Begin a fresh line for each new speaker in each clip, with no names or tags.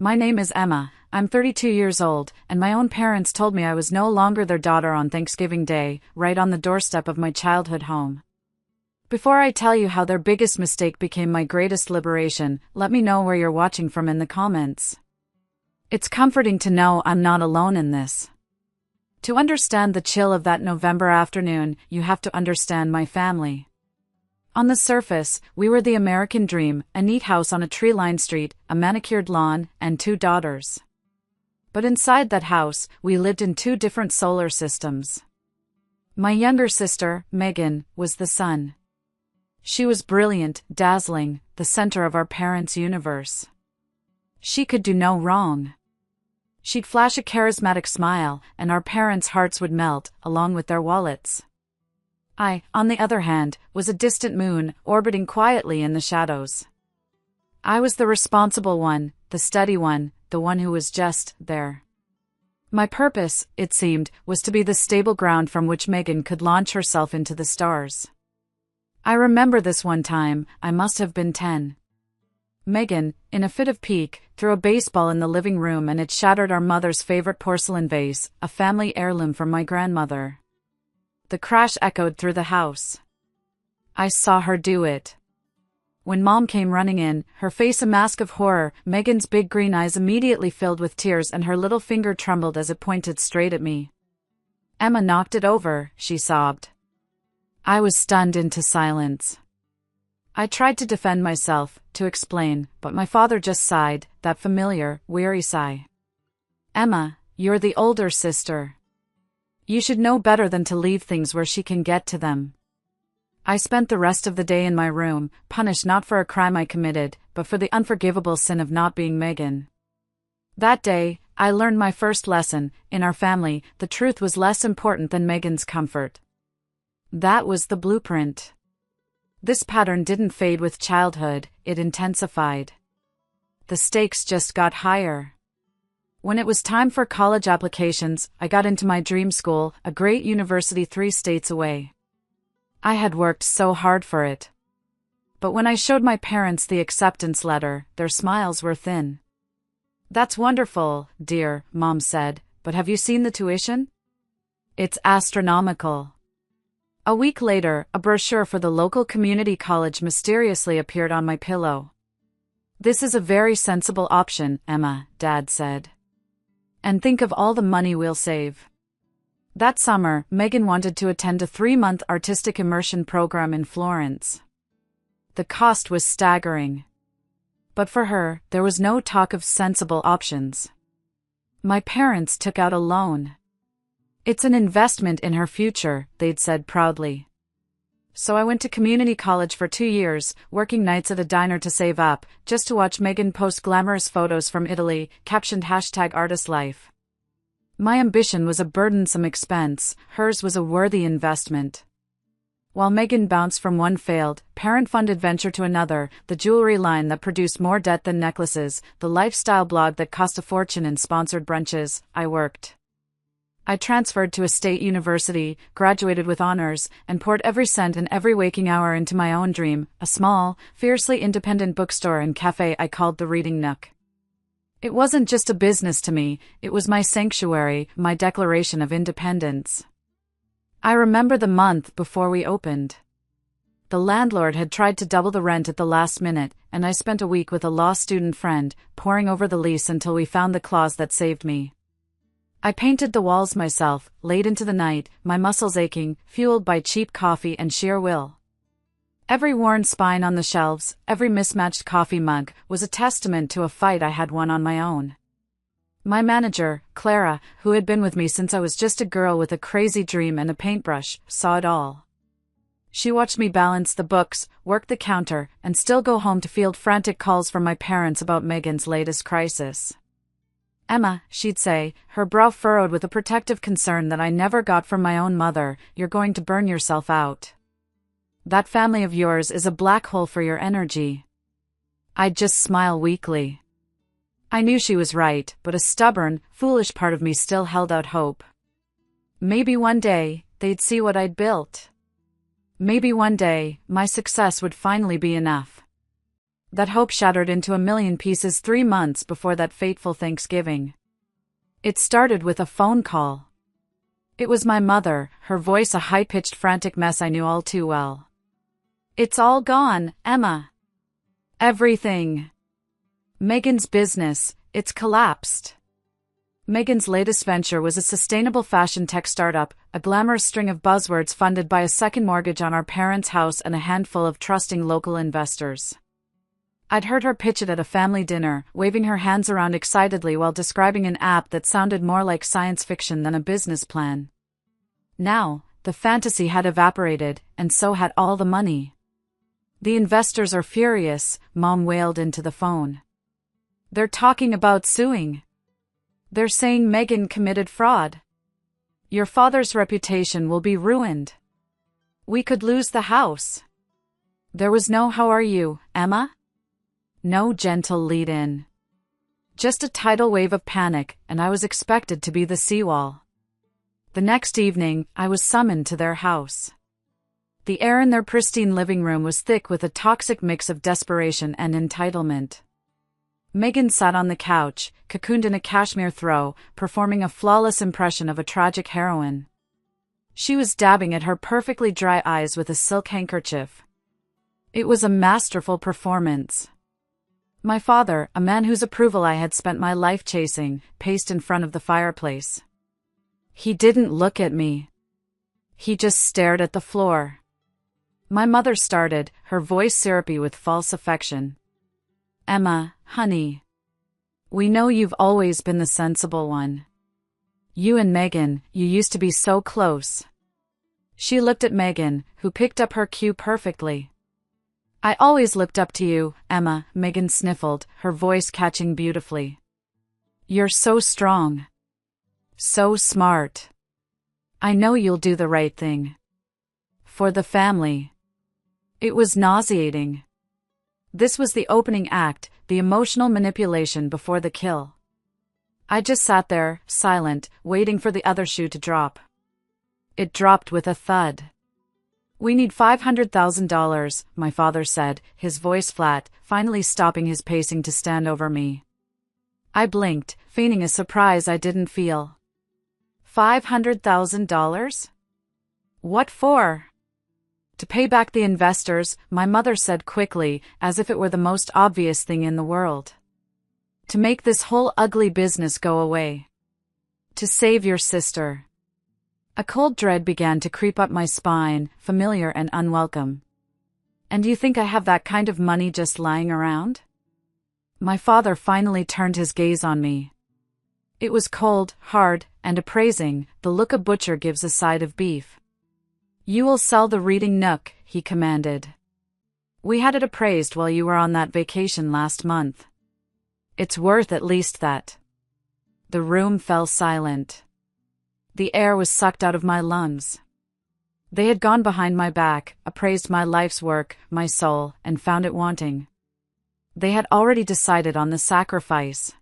My name is Emma, I'm 32 years old, and my own parents told me I was no longer their daughter on Thanksgiving Day, right on the doorstep of my childhood home. Before I tell you how their biggest mistake became my greatest liberation, let me know where you're watching from in the comments. It's comforting to know I'm not alone in this. To understand the chill of that November afternoon, you have to understand my family. On the surface, we were the American dream, a neat house on a tree-lined street, a manicured lawn, and 2 daughters. But inside that house, we lived in 2 different solar systems. My younger sister, Megan, was the sun. She was brilliant, dazzling, the center of our parents' universe. She could do no wrong. She'd flash a charismatic smile, and our parents' hearts would melt, along with their wallets. I, on the other hand, was a distant moon, orbiting quietly in the shadows. I was the responsible one, the steady one, the one who was just there. My purpose, it seemed, was to be the stable ground from which Megan could launch herself into the stars. I remember this one time, I must have been 10. Megan, in a fit of pique, threw a baseball in the living room and it shattered our mother's favorite porcelain vase, a family heirloom from my grandmother. The crash echoed through the house. I saw her do it. When Mom came running in, her face a mask of horror, Megan's big green eyes immediately filled with tears and her little finger trembled as it pointed straight at me. "Emma knocked it over," she sobbed. I was stunned into silence. I tried to defend myself, to explain, but my father just sighed, that familiar, weary sigh. "Emma, you're the older sister. You should know better than to leave things where she can get to them." I spent the rest of the day in my room, punished not for a crime I committed, but for the unforgivable sin of not being Megan. That day, I learned my first lesson: in our family, the truth was less important than Megan's comfort. That was the blueprint. This pattern didn't fade with childhood, it intensified. The stakes just got higher. When it was time for college applications, I got into my dream school, a great university 3 states away. I had worked so hard for it. But when I showed my parents the acceptance letter, their smiles were thin. "That's wonderful, dear," Mom said, "but have you seen the tuition? It's astronomical." A week later, a brochure for the local community college mysteriously appeared on my pillow. "This is a very sensible option, Emma," Dad said. "And think of all the money we'll save." That summer, Megan wanted to attend a 3-month artistic immersion program in Florence. The cost was staggering. But for her, there was no talk of sensible options. My parents took out a loan. "It's an investment in her future," they'd said proudly. So I went to community college for 2 years, working nights at a diner to save up, just to watch Megan post glamorous photos from Italy, captioned #artistlife. My ambition was a burdensome expense, hers was a worthy investment. While Megan bounced from one failed, parent-funded venture to another, the jewelry line that produced more debt than necklaces, the lifestyle blog that cost a fortune in sponsored brunches, I worked. I transferred to a state university, graduated with honors, and poured every cent and every waking hour into my own dream, a small, fiercely independent bookstore and cafe I called the Reading Nook. It wasn't just a business to me, it was my sanctuary, my declaration of independence. I remember the month before we opened. The landlord had tried to double the rent at the last minute, and I spent a week with a law student friend, poring over the lease until we found the clause that saved me. I painted the walls myself, late into the night, my muscles aching, fueled by cheap coffee and sheer will. Every worn spine on the shelves, every mismatched coffee mug, was a testament to a fight I had won on my own. My manager, Clara, who had been with me since I was just a girl with a crazy dream and a paintbrush, saw it all. She watched me balance the books, work the counter, and still go home to field frantic calls from my parents about Megan's latest crisis. "Emma," she'd say, her brow furrowed with a protective concern that I never got from my own mother, "you're going to burn yourself out. That family of yours is a black hole for your energy." I'd just smile weakly. I knew she was right, but a stubborn, foolish part of me still held out hope. Maybe one day, they'd see what I'd built. Maybe one day, my success would finally be enough. That hope shattered into a million pieces 3 months before that fateful Thanksgiving. It started with a phone call. It was my mother, her voice a high-pitched frantic mess I knew all too well. "It's all gone, Emma. Everything. Megan's business, it's collapsed." Megan's latest venture was a sustainable fashion tech startup, a glamorous string of buzzwords funded by a second mortgage on our parents' house and a handful of trusting local investors. I'd heard her pitch it at a family dinner, waving her hands around excitedly while describing an app that sounded more like science fiction than a business plan. Now, the fantasy had evaporated, and so had all the money. "The investors are furious," Mom wailed into the phone. "They're talking about suing. They're saying Megan committed fraud. Your father's reputation will be ruined. We could lose the house." There was no "How are you, Emma?" No gentle lead-in. Just a tidal wave of panic, and I was expected to be the seawall. The next evening, I was summoned to their house. The air in their pristine living room was thick with a toxic mix of desperation and entitlement. Megan sat on the couch, cocooned in a cashmere throw, performing a flawless impression of a tragic heroine. She was dabbing at her perfectly dry eyes with a silk handkerchief. It was a masterful performance. My father, a man whose approval I had spent my life chasing, paced in front of the fireplace. He didn't look at me. He just stared at the floor. My mother started, her voice syrupy with false affection. "Emma, honey. We know you've always been the sensible one. You and Megan, you used to be so close." She looked at Megan, who picked up her cue perfectly. "I always looked up to you, Emma," Megan sniffled, her voice catching beautifully. "You're so strong. So smart. I know you'll do the right thing. For the family." It was nauseating. This was the opening act, the emotional manipulation before the kill. I just sat there, silent, waiting for the other shoe to drop. It dropped with a thud. "We need $500,000, my father said, his voice flat, finally stopping his pacing to stand over me. I blinked, feigning a surprise I didn't feel. $500,000? What for? To pay back the investors, my mother said quickly, as if it were the most obvious thing in the world. To make this whole ugly business go away. To save your sister. A cold dread began to creep up my spine, familiar and unwelcome. And you think I have that kind of money just lying around? My father finally turned his gaze on me. It was cold, hard, and appraising, the look a butcher gives a side of beef. You will sell the reading nook, he commanded. We had it appraised while you were on that vacation last month. It's worth at least that. The room fell silent. The air was sucked out of my lungs. They had gone behind my back, appraised my life's work, my soul, and found it wanting. They had already decided on the sacrifice.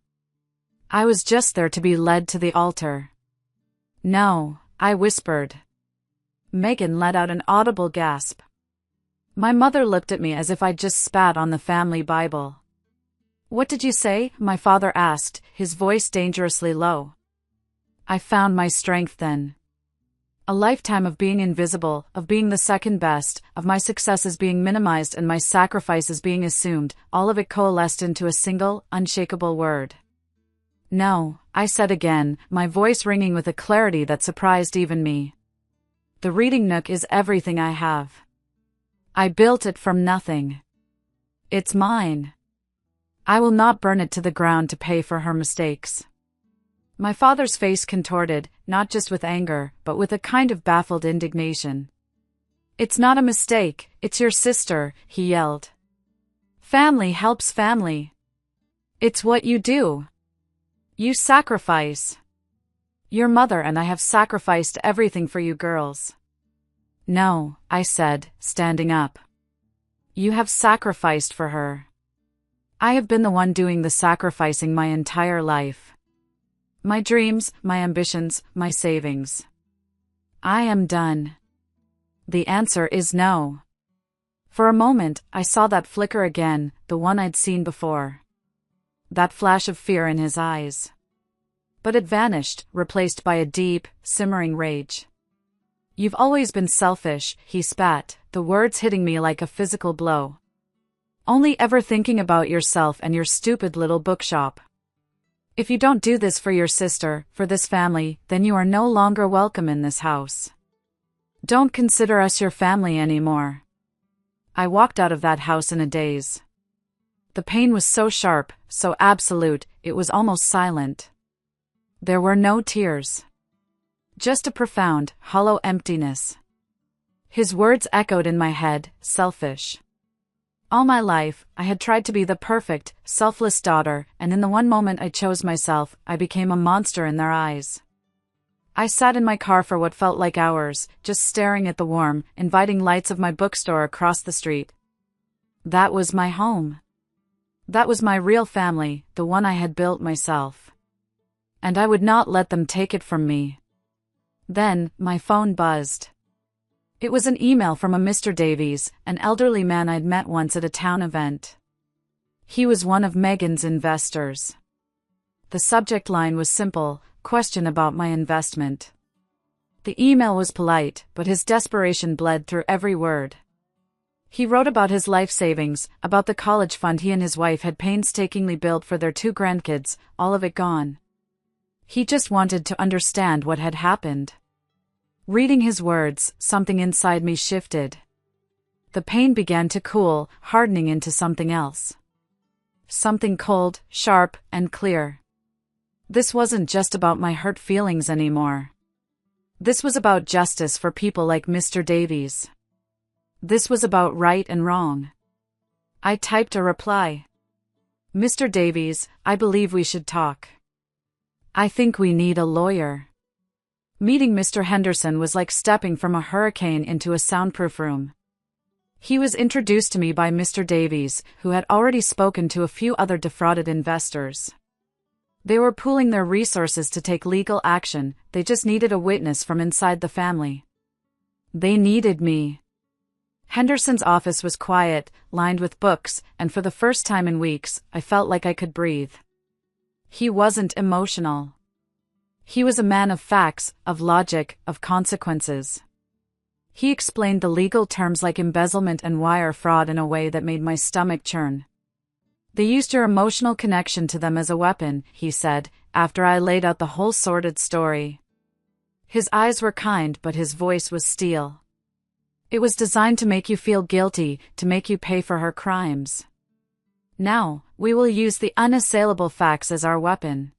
I was just there to be led to the altar. No, I whispered. Megan let out an audible gasp. My mother looked at me as if I'd just spat on the family Bible. What did you say? My father asked, his voice dangerously low. I found my strength then. A lifetime of being invisible, of being the second best, of my successes being minimized and my sacrifices being assumed, all of it coalesced into a single, unshakable word. No, I said again, my voice ringing with a clarity that surprised even me. The reading nook is everything I have. I built it from nothing. It's mine. I will not burn it to the ground to pay for her mistakes. My father's face contorted, not just with anger, but with a kind of baffled indignation. It's not a mistake, it's your sister, he yelled. Family helps family. It's what you do. You sacrifice. Your mother and I have sacrificed everything for you girls. No, I said, standing up. You have sacrificed for her. I have been the one doing the sacrificing my entire life. My dreams, my ambitions, my savings. I am done. The answer is no. For a moment, I saw that flicker again, the one I'd seen before. That flash of fear in his eyes. But it vanished, replaced by a deep, simmering rage. "You've always been selfish," he spat, the words hitting me like a physical blow. "Only ever thinking about yourself and your stupid little bookshop. If you don't do this for your sister, for this family, then you are no longer welcome in this house. Don't consider us your family anymore." I walked out of that house in a daze. The pain was so sharp, so absolute, it was almost silent. There were no tears. Just a profound, hollow emptiness. His words echoed in my head, selfish. All my life, I had tried to be the perfect, selfless daughter, and in the one moment I chose myself, I became a monster in their eyes. I sat in my car for what felt like hours, just staring at the warm, inviting lights of my bookstore across the street. That was my home. That was my real family, the one I had built myself. And I would not let them take it from me. Then, my phone buzzed. It was an email from a Mr. Davies, an elderly man I'd met once at a town event. He was one of Megan's investors. The subject line was simple, question about my investment. The email was polite, but his desperation bled through every word. He wrote about his life savings, about the college fund he and his wife had painstakingly built for their 2 grandkids, all of it gone. He just wanted to understand what had happened. Reading his words, something inside me shifted. The pain began to cool, hardening into something else. Something cold, sharp, and clear. This wasn't just about my hurt feelings anymore. This was about justice for people like Mr. Davies. This was about right and wrong. I typed a reply. "Mr. Davies, I believe we should talk. I think we need a lawyer." Meeting Mr. Henderson was like stepping from a hurricane into a soundproof room. He was introduced to me by Mr. Davies, who had already spoken to a few other defrauded investors. They were pooling their resources to take legal action, they just needed a witness from inside the family. They needed me. Henderson's office was quiet, lined with books, and for the first time in weeks, I felt like I could breathe. He wasn't emotional. He was a man of facts, of logic, of consequences. He explained the legal terms like embezzlement and wire fraud in a way that made my stomach churn. "They used your emotional connection to them as a weapon," he said, after I laid out the whole sordid story. His eyes were kind, but his voice was steel. "It was designed to make you feel guilty, to make you pay for her crimes. Now, we will use the unassailable facts as our weapon."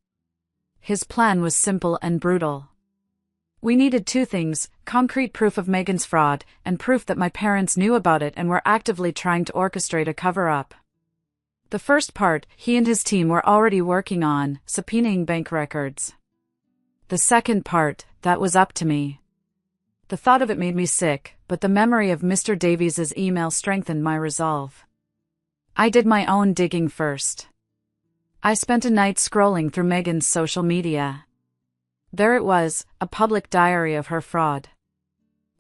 His plan was simple and brutal. We needed 2 things, concrete proof of Megan's fraud, and proof that my parents knew about it and were actively trying to orchestrate a cover-up. The first part, he and his team were already working on, subpoenaing bank records. The second part, that was up to me. The thought of it made me sick, but the memory of Mr. Davies's email strengthened my resolve. I did my own digging first. I spent a night scrolling through Megan's social media. There it was, a public diary of her fraud.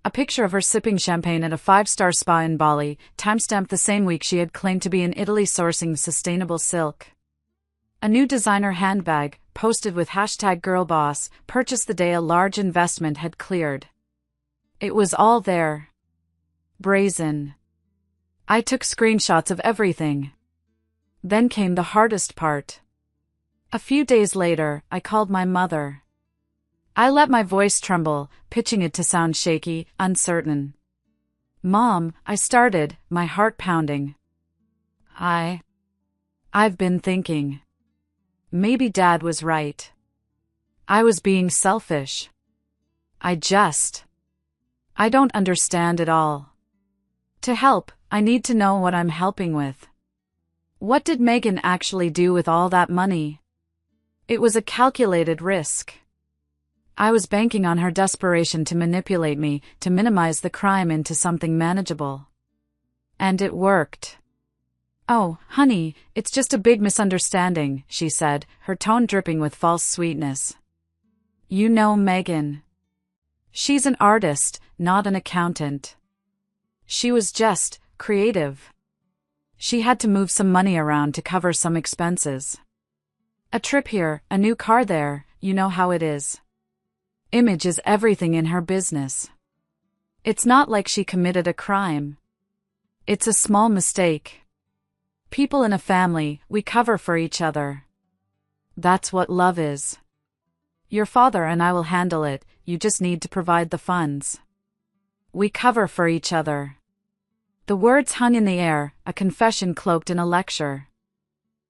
A picture of her sipping champagne at a 5-star spa in Bali, timestamped the same week she had claimed to be in Italy sourcing sustainable silk. A new designer handbag, posted with #girlboss, purchased the day a large investment had cleared. It was all there. Brazen. I took screenshots of everything. Then came the hardest part. A few days later, I called my mother. I let my voice tremble, pitching it to sound shaky, uncertain. "Mom," I started, my heart pounding. I've been thinking. Maybe Dad was right. I was being selfish. I don't understand it all. To help, I need to know what I'm helping with. What did Megan actually do with all that money? It was a calculated risk. I was banking on her desperation to manipulate me, to minimize the crime into something manageable. And it worked. "Oh, honey, it's just a big misunderstanding," she said, her tone dripping with false sweetness. "You know Megan. She's an artist, not an accountant. She was just creative. She had to move some money around to cover some expenses. A trip here, a new car there, you know how it is. Image is everything in her business. It's not like she committed a crime. It's a small mistake. People in a family, we cover for each other. That's what love is. Your father and I will handle it, you just need to provide the funds. We cover for each other. The words hung in the air, a confession cloaked in a lecture.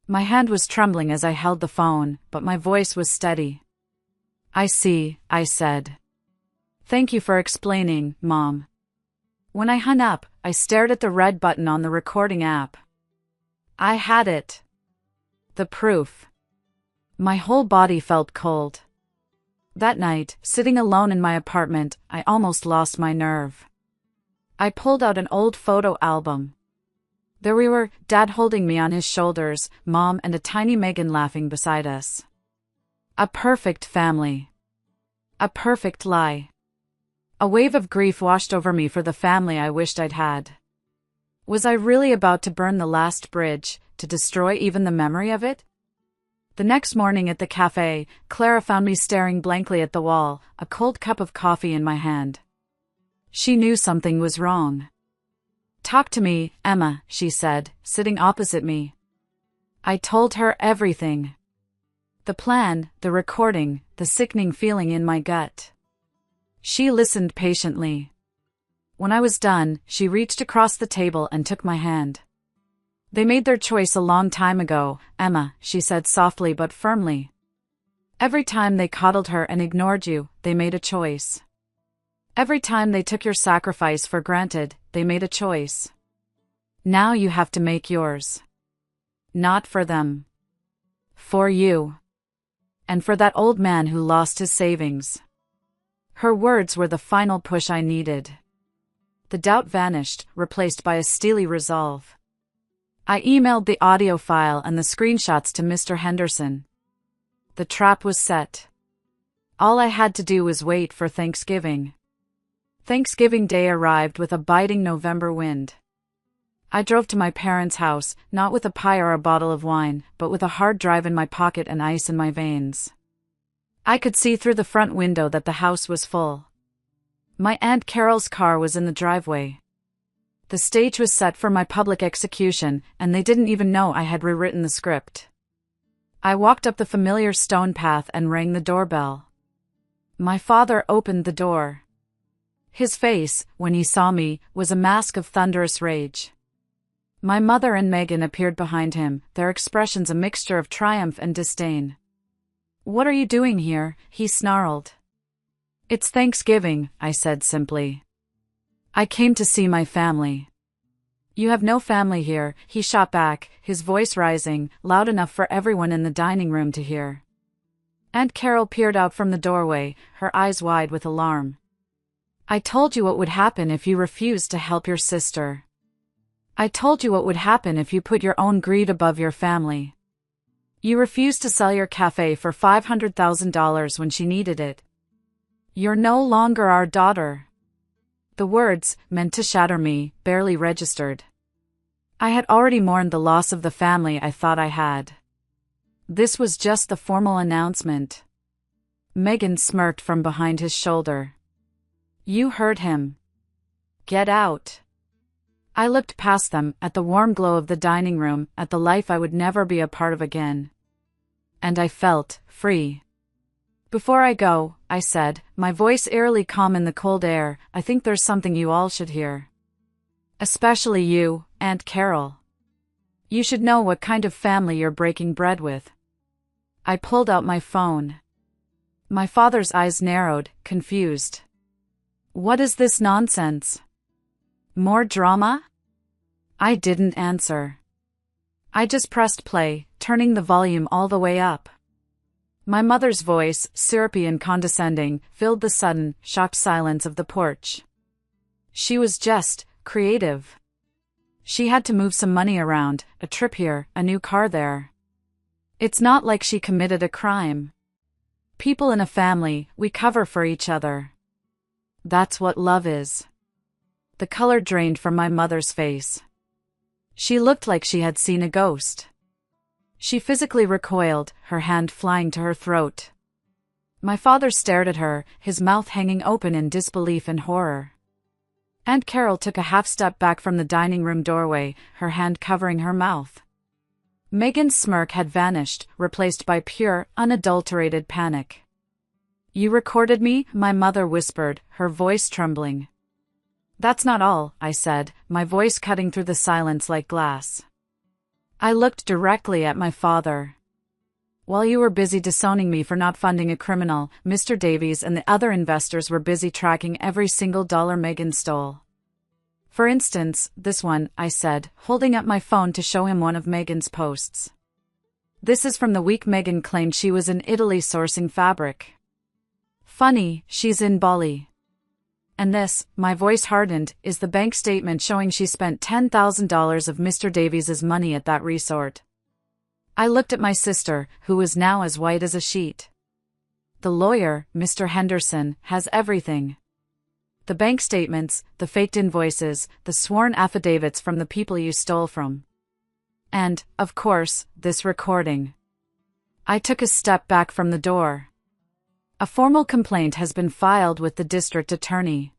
My hand was trembling as I held the phone, but my voice was steady. I see, I said. Thank you for explaining, Mom. When I hung up, I stared at the red button on the recording app. I had it. The proof. My whole body felt cold. That night, sitting alone in my apartment, I almost lost my nerve. I pulled out an old photo album. There we were, Dad holding me on his shoulders, Mom and a tiny Megan laughing beside us. A perfect family. A perfect lie. A wave of grief washed over me for the family I wished I'd had. Was I really about to burn the last bridge, to destroy even the memory of it? The next morning at the cafe, Clara found me staring blankly at the wall, a cold cup of coffee in my hand. She knew something was wrong. Talk to me, Emma, she said, sitting opposite me. I told her everything. The plan, the recording, the sickening feeling in my gut. She listened patiently. When I was done, she reached across the table and took my hand. They made their choice a long time ago, Emma, she said softly but firmly. Every time they coddled her and ignored you, they made a choice. Every time they took your sacrifice for granted, they made a choice. Now you have to make yours. Not for them. For you. And for that old man who lost his savings. Her words were the final push I needed. The doubt vanished, replaced by a steely resolve. I emailed the audio file and the screenshots to Mr. Henderson. The trap was set. All I had to do was wait for Thanksgiving. Thanksgiving Day arrived with a biting November wind. I drove to my parents' house, not with a pie or a bottle of wine, but with a hard drive in my pocket and ice in my veins. I could see through the front window that the house was full. My Aunt Carol's car was in the driveway. The stage was set for my public execution, and they didn't even know I had rewritten the script. I walked up the familiar stone path and rang the doorbell. My father opened the door. His face, when he saw me, was a mask of thunderous rage. My mother and Megan appeared behind him, their expressions a mixture of triumph and disdain. "What are you doing here?" he snarled. "It's Thanksgiving," I said simply. "I came to see my family." "You have no family here," he shot back, his voice rising, loud enough for everyone in the dining room to hear. Aunt Carol peered out from the doorway, her eyes wide with alarm. "I told you what would happen if you refused to help your sister. I told you what would happen if you put your own greed above your family. You refused to sell your cafe for $500,000 when she needed it. You're no longer our daughter." The words, meant to shatter me, barely registered. I had already mourned the loss of the family I thought I had. This was just the formal announcement. Megan smirked from behind his shoulder. "You heard him. Get out." I looked past them, at the warm glow of the dining room, at the life I would never be a part of again. And I felt free. "Before I go," I said, my voice eerily calm in the cold air, "I think there's something you all should hear. Especially you, Aunt Carol. You should know what kind of family you're breaking bread with." I pulled out my phone. My father's eyes narrowed, confused. "What is this nonsense? More drama?" I didn't answer. I just pressed play, turning the volume all the way up. My mother's voice, syrupy and condescending, filled the sudden, shocked silence of the porch. She was just creative. She had to move some money around, a trip here, a new car there. It's not like she committed a crime. People in a family, we cover for each other. That's what love is. the color drained from my mother's face. She looked like she had seen a ghost. She physically recoiled, her hand flying to her throat. My father stared at her, his mouth hanging open in disbelief and horror. Aunt Carol took a half step back from the dining room doorway, her hand covering her mouth. Megan's smirk had vanished, replaced by pure, unadulterated panic. "You recorded me?" my mother whispered, her voice trembling. "That's not all," I said, my voice cutting through the silence like glass. I looked directly at my father. "While you were busy disowning me for not funding a criminal, Mr. Davies and the other investors were busy tracking every single dollar Megan stole. For instance, this one," I said, holding up my phone to show him one of Megan's posts. "This is from the week Megan claimed she was in Italy sourcing fabric. Funny, she's in Bali. And this," my voice hardened, "is the bank statement showing she spent $10,000 of Mr. Davies's money at that resort." I looked at my sister, who was now as white as a sheet. "The lawyer, Mr. Henderson, has everything. The bank statements, the faked invoices, the sworn affidavits from the people you stole from. And, of course, this recording." I took a step back from the door. "A formal complaint has been filed with the district attorney.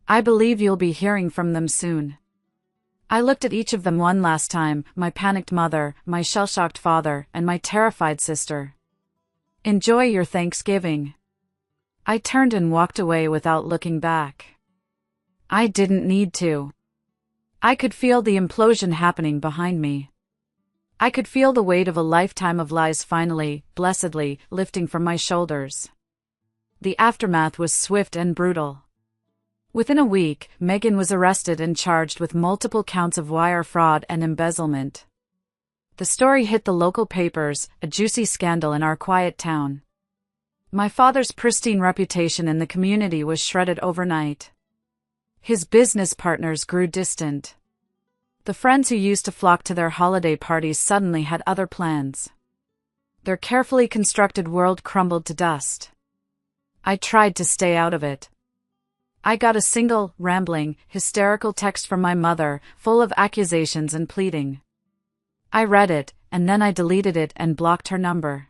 I believe you'll be hearing from them soon." I looked at each of them one last time, my panicked mother, my shell-shocked father, and my terrified sister. "Enjoy your Thanksgiving." I turned and walked away without looking back. I didn't need to. I could feel the implosion happening behind me. I could feel the weight of a lifetime of lies finally, blessedly, lifting from my shoulders. The aftermath was swift and brutal. Within a week, Megan was arrested and charged with multiple counts of wire fraud and embezzlement. The story hit the local papers, a juicy scandal in our quiet town. My father's pristine reputation in the community was shredded overnight. His business partners grew distant. The friends who used to flock to their holiday parties suddenly had other plans. Their carefully constructed world crumbled to dust. I tried to stay out of it. I got a single, rambling, hysterical text from my mother, full of accusations and pleading. I read it, and then I deleted it and blocked her number.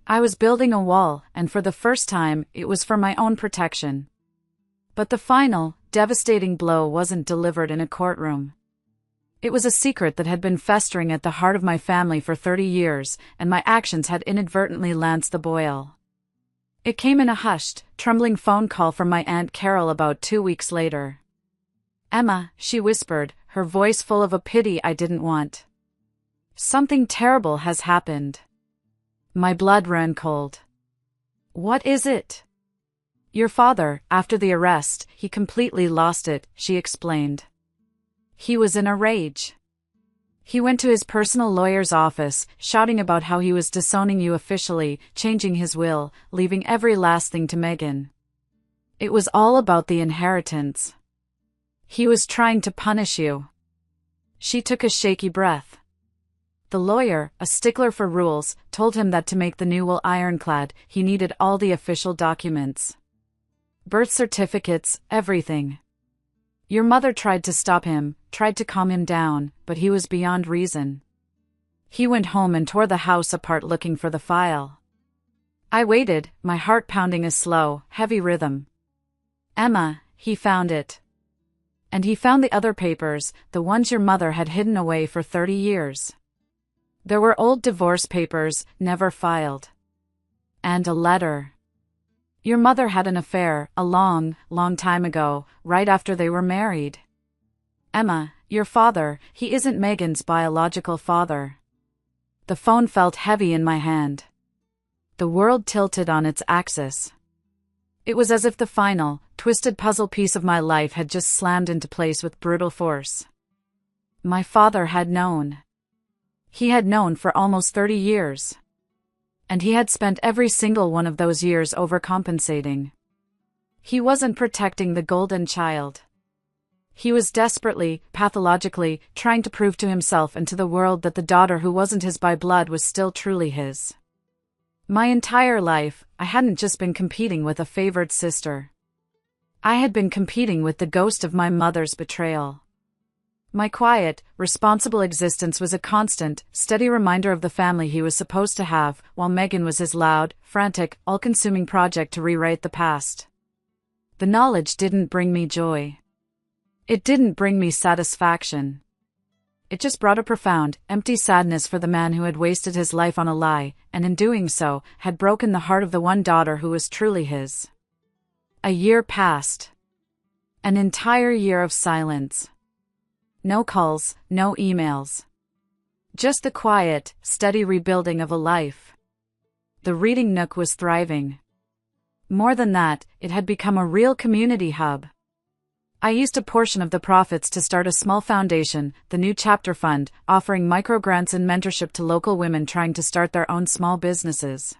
I was building a wall, and for the first time, it was for my own protection. But the final, devastating blow wasn't delivered in a courtroom. It was a secret that had been festering at the heart of my family for 30 years, and my actions had inadvertently lanced the boil. It came in a hushed, trembling phone call from my Aunt Carol about 2 weeks later. "Emma," she whispered, her voice full of a pity I didn't want. "Something terrible has happened." My blood ran cold. "What is it?" "Your father, after the arrest, he completely lost it," she explained. "He was in a rage. He went to his personal lawyer's office, shouting about how he was disowning you officially, changing his will, leaving every last thing to Megan. It was all about the inheritance. He was trying to punish you." She took a shaky breath. The lawyer, a stickler for rules, told him that to make the new will ironclad, he needed all the official documents. Birth certificates, everything. Your mother tried to stop him, tried to calm him down, but he was beyond reason. He went home and tore the house apart looking for the file. I waited, my heart pounding a slow, heavy rhythm. "Emma, he found it. And he found the other papers, the ones your mother had hidden away for 30 years. There were old divorce papers, never filed. And a letter. Your mother had an affair, a long, long time ago, right after they were married. Emma, your father, he isn't Megan's biological father." The phone felt heavy in my hand. The world tilted on its axis. It was as if the final, twisted puzzle piece of my life had just slammed into place with brutal force. My father had known. He had known for almost 30 years. And he had spent every single one of those years overcompensating. He wasn't protecting the golden child. He was desperately, pathologically, trying to prove to himself and to the world that the daughter who wasn't his by blood was still truly his. My entire life, I hadn't just been competing with a favored sister. I had been competing with the ghost of my mother's betrayal. My quiet, responsible existence was a constant, steady reminder of the family he was supposed to have, while Megan was his loud, frantic, all-consuming project to rewrite the past. The knowledge didn't bring me joy. It didn't bring me satisfaction. It just brought a profound, empty sadness for the man who had wasted his life on a lie, and in doing so, had broken the heart of the one daughter who was truly his. A year passed. An entire year of silence. No calls, no emails. Just the quiet, steady rebuilding of a life. The reading nook was thriving. More than that, it had become a real community hub. I used a portion of the profits to start a small foundation, the New Chapter Fund, offering microgrants and mentorship to local women trying to start their own small businesses.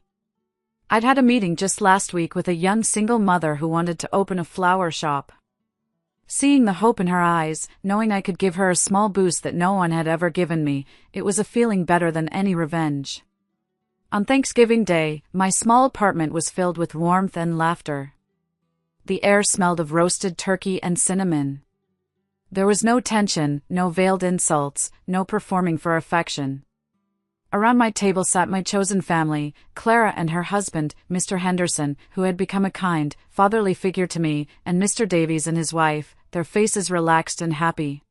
I'd had a meeting just last week with a young single mother who wanted to open a flower shop. Seeing the hope in her eyes, knowing I could give her a small boost that no one had ever given me, it was a feeling better than any revenge. On Thanksgiving Day, my small apartment was filled with warmth and laughter. The air smelled of roasted turkey and cinnamon. There was no tension, no veiled insults, no performing for affection. Around my table sat my chosen family, Clara and her husband, Mr. Henderson, who had become a kind, fatherly figure to me, and Mr. Davies and his wife, their faces relaxed and happy.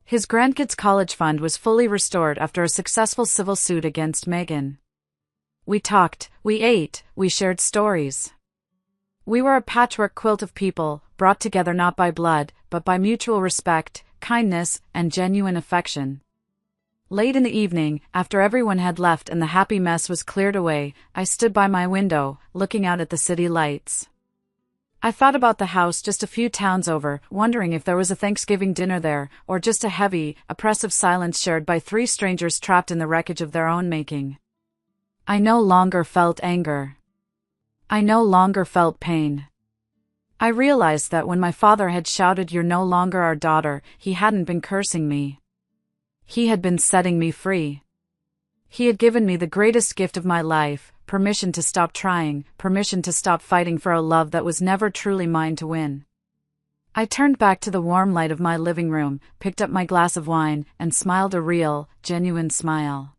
His grandkids' college fund was fully restored after a successful civil suit against Megan. We talked, we ate, we shared stories. We were a patchwork quilt of people, brought together not by blood, but by mutual respect, kindness, and genuine affection. Late in the evening, after everyone had left and the happy mess was cleared away, I stood by my window, looking out at the city lights. I thought about the house just a few towns over, wondering if there was a Thanksgiving dinner there, or just a heavy, oppressive silence shared by three strangers trapped in the wreckage of their own making. I no longer felt anger. I no longer felt pain. I realized that when my father had shouted, "You're no longer our daughter," he hadn't been cursing me. He had been setting me free. He had given me the greatest gift of my life, permission to stop trying, permission to stop fighting for a love that was never truly mine to win. I turned back to the warm light of my living room, picked up my glass of wine, and smiled a real, genuine smile.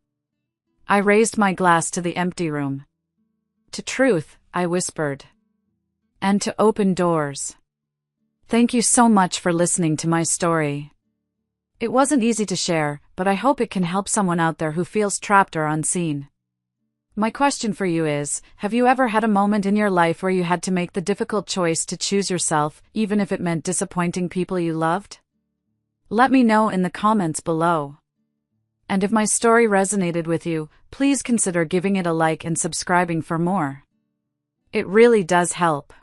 I raised my glass to the empty room. To truth, I whispered. And to open doors. Thank you so much for listening to my story. It wasn't easy to share, but I hope it can help someone out there who feels trapped or unseen. My question for you is, have you ever had a moment in your life where you had to make the difficult choice to choose yourself, even if it meant disappointing people you loved? Let me know in the comments below. And if my story resonated with you, please consider giving it a like and subscribing for more. It really does help.